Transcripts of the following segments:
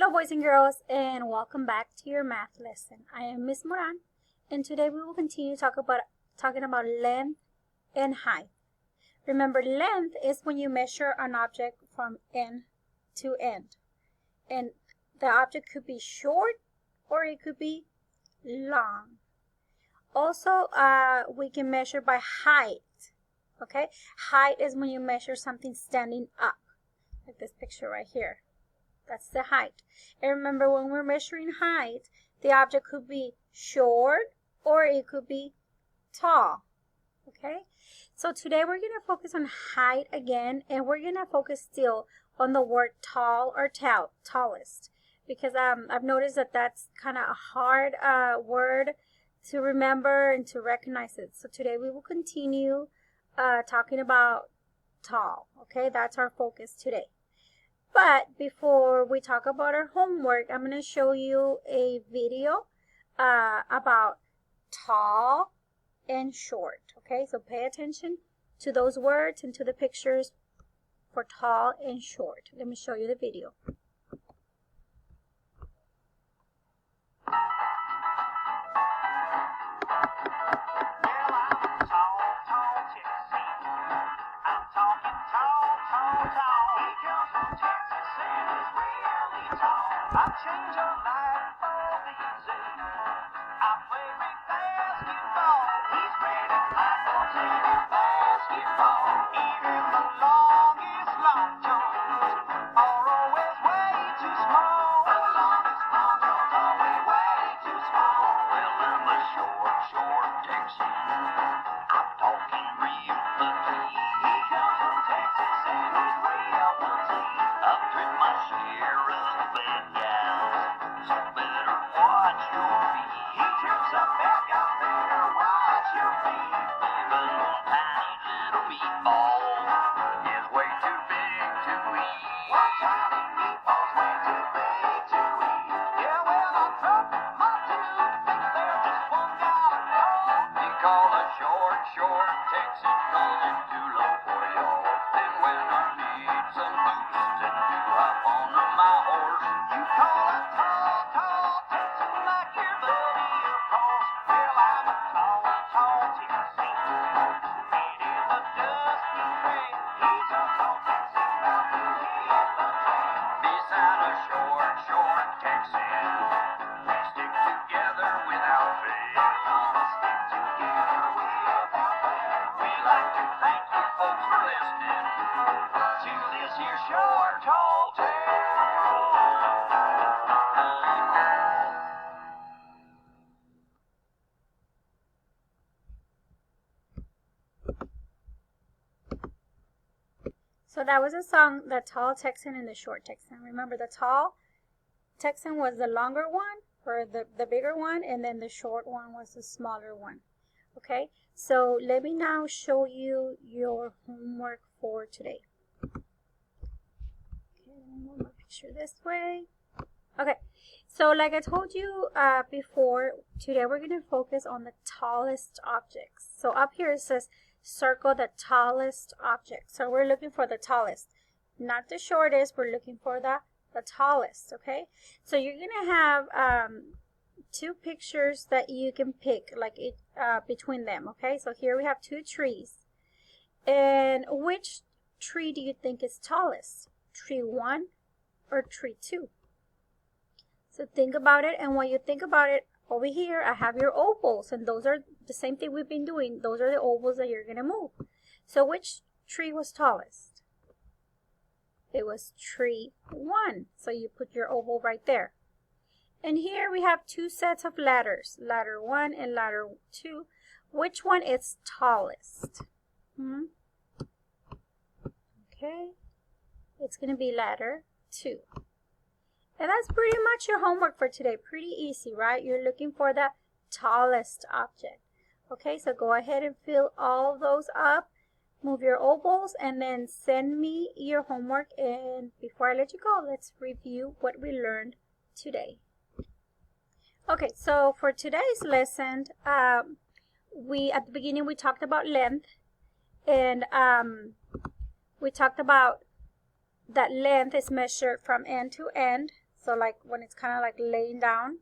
Hello boys and girls, and welcome back to your math lesson. I am Miss Moran, and today we will continue talking about length and height. Remember, length is when you measure an object from end to end, and the object could be short or it could be long. Also, we can measure by height. Okay, height is when you measure something standing up, like this picture right here. That's the height. And remember, when we're measuring height, the object could be short or it could be tall. Okay? So today we're going to focus on height again, and we're going to focus still on the word tall or tallest. Because I've noticed that that's kind of a hard word to remember and to recognize it. So today we will continue talking about tall. Okay? That's our focus today. But before we talk about our homework, I'm going to show you a video about tall and short. Okay, so pay attention to those words and to the pictures for tall and short. Let me show you the video. I change a light bulb easy. I play big basketball. He's great at playing basketball. Even the longest long jumps are always way too small. The longest long jumps are way too small. Well, I'm a short Texan. I'm talking real petite. He comes from Texas and he's real petite. I've tripped my share of bad guys, so better watch your feet. He trips a bad guy, better watch your feet. Even one tiny little meatball is way too big to eat. One tiny meatball's way too big to eat. Yeah, well, I dropped my toothpick there, just one got a call. You call a short Texan, cause it's too low for y'all. Then when I need some boosting to hop on my horse, you call a tall Texan like your buddy, of course. Well, I'm a tall Texan. Ain't in the dusty gray. He's a tall Texan about to hit the train. Beside a short Texan, we stick together without fail. We stick together without fail. We like to thank you folks for listening to this here short, tall tale. So that was a song, the tall Texan and the short Texan. Remember, the tall Texan was the longer one, or the bigger one, and then the short one was the smaller one. Okay, so let me now show you your homework for today. Okay, let me move my picture this way. Okay, so like I told you before, today we're going to focus on the tallest objects. So up here it says circle the tallest object. So we're looking for the tallest, not the shortest. We're looking for the tallest. Okay, so you're going to have two pictures that you can pick, like between them. Okay, so here we have two trees, and which tree do you think is tallest? Tree 1 or tree 2? So think about it, and when you think about it, over here I have your ovals, and those are the same thing we've been doing. Those are the ovals that you're going to move. So which tree was tallest? It was tree 1. So you put your oval right there. And here we have two sets of ladders, ladder 1 and ladder 2. Which one is tallest? Okay, it's going to be ladder 2. And that's pretty much your homework for today. Pretty easy, right? You're looking for the tallest object. Okay, so go ahead and fill all those up. Move your ovals and then send me your homework. And before I let you go, let's review what we learned today. Okay, so for today's lesson, at the beginning we talked about length, and we talked about that length is measured from end to end. So like when it's kind of like laying down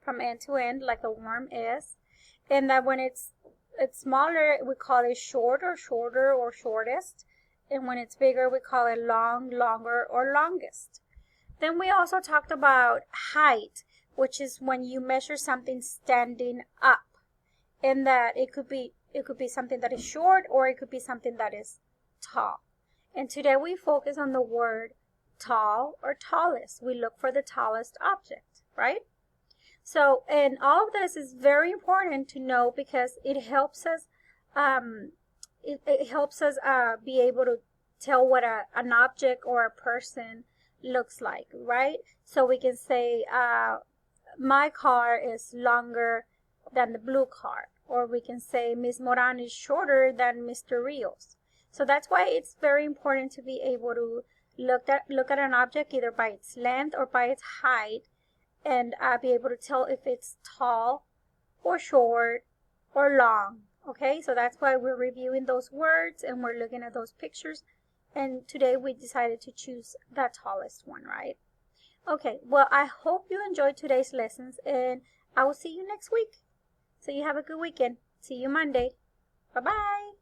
from end to end like the worm is. And that when it's smaller, we call it short or shorter or shortest. And when it's bigger, we call it long, longer, or longest. Then we also talked about height, which is when you measure something standing up. And that it could be something that is short, or it could be something that is tall. And today we focus on the word tall or tallest. We look for the tallest object, right? So, and all of this is very important to know because it helps us be able to tell what an object or a person looks like, right? So we can say my car is longer than the blue car, or we can say Miss Moran is shorter than Mr. Rios. So that's why it's very important to be able to look at an object either by its length or by its height, and be able to tell if it's tall or short or long. Okay, so that's why we're reviewing those words and we're looking at those pictures. And today we decided to choose the tallest one, right? Okay, well, I hope you enjoyed today's lessons, and I will see you next week. So you have a good weekend. See you Monday. Bye-bye.